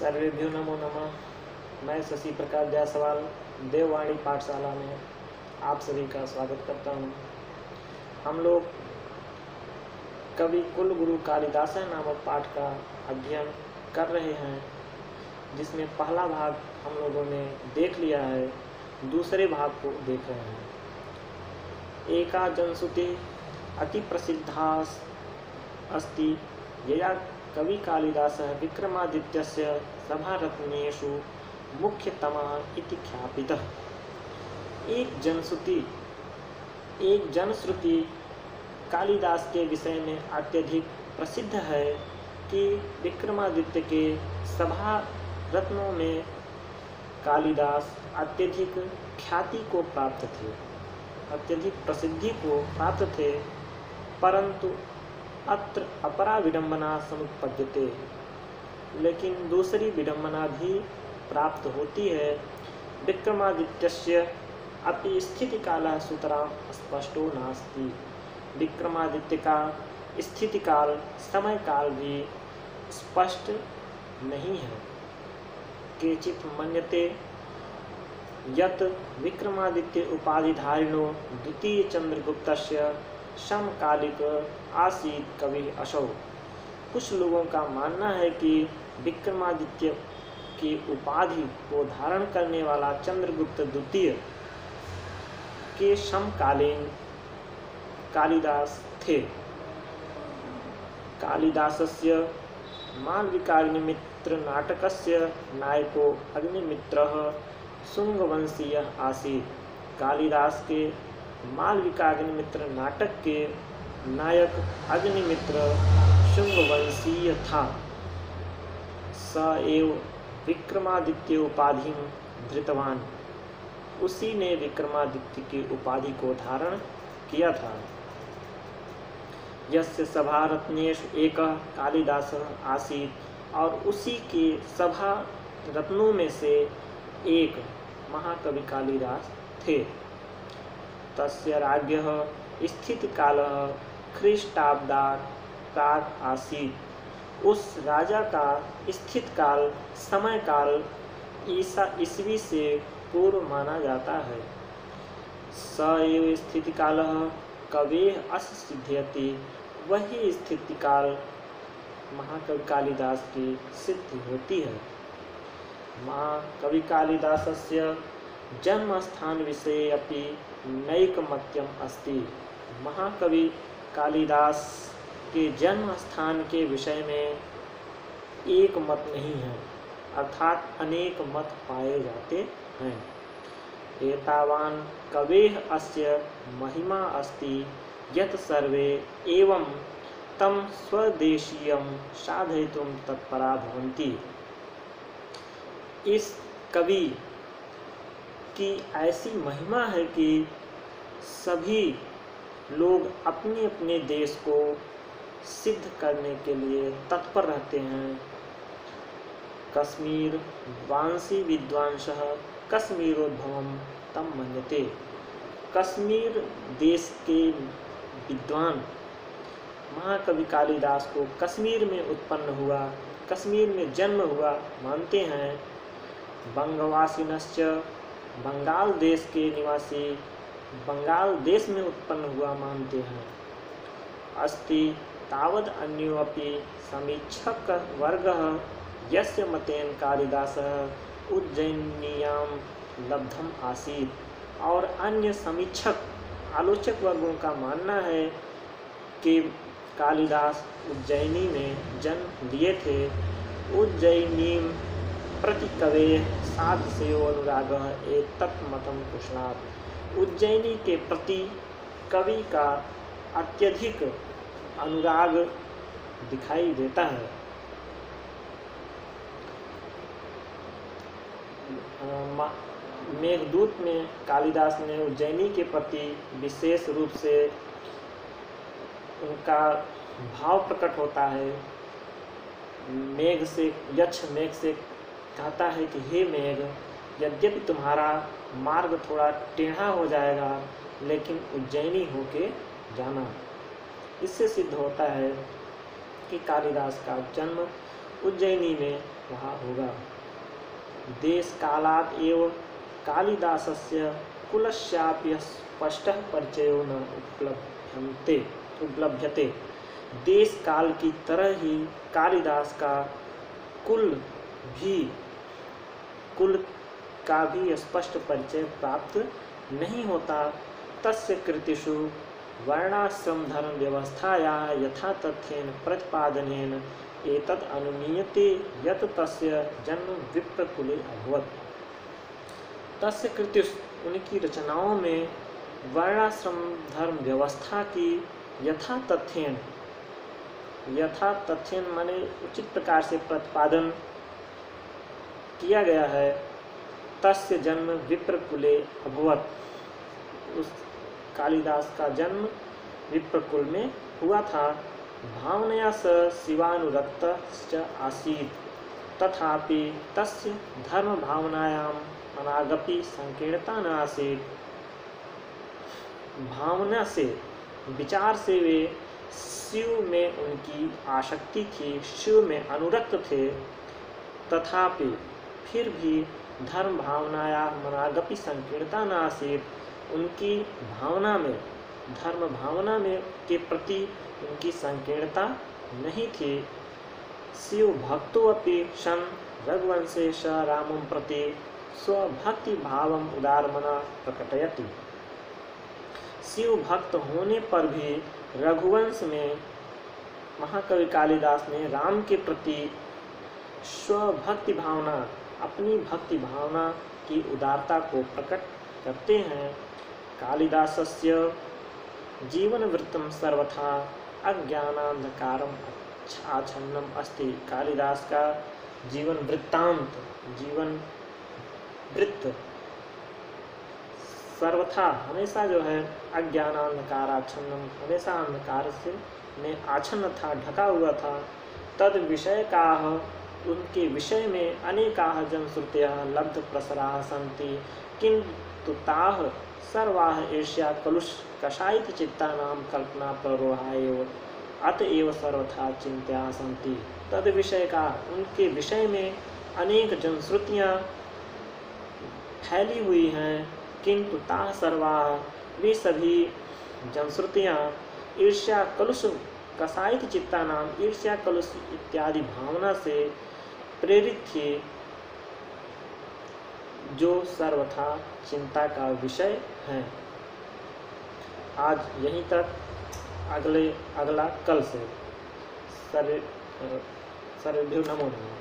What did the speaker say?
सर्वेभ्यो नमो नमः। मैं शशि प्रकाश जायसवाल देववाणी पाठशाला में आप सभी का स्वागत करता हूँ। हम लोग कवि कुलगुरु कालिदास नामक पाठ का अध्ययन कर रहे हैं, जिसमें पहला भाग हम लोगों ने देख लिया है, दूसरे भाग को देख रहे हैं। एका जनश्रुति अति प्रसिद्धा अस्ति यया कवि कालिदासः विक्रमादित्यस्य सभारत्नेषु मुख्यतमः इति ख्यापितः। एक जनश्रुति कालिदास के विषय में अत्यधिक प्रसिद्ध है कि विक्रमादित्य के सभा रत्नों में कालिदास अत्यधिक ख्याति को प्राप्त थे, अत्यधिक प्रसिद्धि को प्राप्त थे, परंतु अत्र अपरा विडंबना समुत्पद्यते, लेकिन दूसरी विडंबना भी प्राप्त होती है। विक्रमादित्यस्य अपि स्थितिकालः सुतरां स्पष्टो नास्ति। विक्रमादित्य का स्थितिकाल, समय काल भी स्पष्ट नहीं है। केचित् मन्यते यत् विक्रमादित्य उपाधिधारिणो द्वितीय चंद्रगुप्तस्य समकालिक आसीत् कवि असौ। कुछ लोगों का मानना है कि विक्रमादित्य की उपाधि को धारण करने वाला चंद्रगुप्त द्वितीय के समकालीन कालिदास थे। कालिदासस्य मालविकाग्निमित्र नाटकस्य नायको अग्निमित्रः शुंगवंशीयः आसीत्। कालिदास के मालविकाग्निमित्र नाटक के नायक अग्निमित्र शुंगवंशीय था। स एव विक्रमादित्य उपाधि धृतवान। उसी ने विक्रमादित्य की उपाधि को धारण किया था। यस्य सभारत्नेषु एकः कालिदासः आसीत्, और उसी के सभा रत्नों में से एक महाकवि कालिदास थे। तस्य राज्ञः स्थितिकालः ख्रीष्टाब्दात् प्राक् आसीत्। उस राजा का स्थित काल, समय काल ईसा ईस्वी से पूर्व माना जाता है। स एव स्थितिकालः कवेः अस्य सिद्ध्यति। वही स्थितिकाल महाकवि कालिदास की सिद्धि होती है। महाकवि कालिदासस्य जन्मस्थान विषये अपि नैकमत्यम अस्ति। महाकवि कालिदास के जन्म स्थान के विषय में एक मत नहीं है, अर्थात अनेक मत पाए जाते हैं। एतावान् कवेः अस्य महिमा अस्ति यत् सर्वे एवं तं स्वदेशीयं साधयितुं तत्परा भवन्ति। इस कवि की ऐसी महिमा है कि सभी लोग अपने अपने देश को सिद्ध करने के लिए तत्पर रहते हैं। कश्मीर वांसी विद्वांसः कश्मीरोद्भवं तं मन्यते। कश्मीर देश के विद्वान महाकवि कालिदास को कश्मीर में उत्पन्न हुआ, कश्मीर में जन्म हुआ मानते हैं। बंगवासिनश्च, बंगाल देश के निवासी बंगाल देश में उत्पन्न हुआ मानते हैं। अस्ति तावद् अन्यो अपि समीक्षक वर्गः यस्य मतेन कालिदासः उज्जयिन्यां लब्धम आसीत्। और अन्य समीक्षक आलोचक वर्गों का मानना है कि कालिदास उज्जयिनी में जन्म लिए थे। उज्जयिनीं प्रति कवेः साधसेयो अनुरागः एतत् मतं पुष्णात्। उज्जयिनी के प्रति कवि का अत्यधिक अनुराग दिखाई देता है। मेघदूत में कालिदास ने उज्जयिनी के प्रति विशेष रूप से उनका भाव प्रकट होता है। यक्ष मेघ से कहता है कि हे मेघ, यद्यपि तुम्हारा मार्ग थोड़ा टेढ़ा हो जाएगा, लेकिन उज्जयिनी होके जाना। इससे सिद्ध होता है कि कालिदास का जन्म उज्जयिनी में रहा होगा। देश कालात् एव कालिदासस्य कुलस्यापि स्पष्टः परिचयो न उपलभ्यते। देश काल की तरह ही कालिदास का कुल का भी स्पष्ट परिचय प्राप्त नहीं होता। तस्य कृतिषु वर्णाश्रम धर्म व्यवस्थाया यथा तथ्येन प्रतिपादनेन एतत् अनुमीयते यत् तस्य जन्म विप्रकुले अभवत्। तस्य कृतिषु, उनकी रचनाओं में वर्णाश्रम धर्म व्यवस्था की यथा तथ्येन माने उचित प्रकार से प्रतिपादन किया गया है। तस्य जन्म विप्रकुले अभवत्, उस कालिदास का जन्म विप्रकुल में हुआ था। भावनया स शिवानुरक्तश्च आसीत्, तथापि तस्य धर्म भावनायाम् अनागपि संकीर्णता न आसीत्। भावना से, विचार से वे शिव में उनकी आसक्ति थी, शिव में अनुरक्त थे। तथापि फिर भी धर्म भावनाया मनागपि संकीर्णता न आसीत्, उनकी भावना में, धर्म भावना में के प्रति उनकी संकीर्णता नहीं थी। शिव भक्तो अपि सन रघुवंशे स रामं प्रति स्वभक्ति भावम उदारमना प्रकटयति। शिव भक्त होने पर भी रघुवंश में महाकवि कालिदास ने राम के प्रति स्वभक्ति भावना, अपनी भक्ति भावना की उदारता को प्रकट करते हैं। कालिदासस्य जीवन वृत्तम सर्वथा अज्ञानांधकारम आच्छन्नम अस्ति। कालिदास का जीवन वृत्तांत, जीवन वृत्त सर्वथा हमेशा जो है अज्ञानांधकार आच्छन्नम, हमेशा अंधकार से में आच्छन्न था, ढका हुआ था। तद विषय का, उनके विषय में अनेकाः जनश्रुतयः लब्ध प्रसराः सन्ति, किन्तु ताः सर्वाः ईर्ष्या कलुष कषायित चित्तानां कल्पना प्ररोहा एव अतएव सर्वथा चिंत्या सन्ति। तद विषय का, उनके विषय में अनेक जनश्रुतियाँ फैली हुई हैं, किंतु ताः सर्वाः, वे सभी जनश्रुतियाँ ईर्ष्या कलुष कषायित चित्ता नाम, ईर्ष्या कलुष इत्यादि भावना से प्रेरित थी, जो सर्वथा चिंता का विषय है। आज यहीं तक, अगला कल से। सर्वेभ्यो नमो नमः।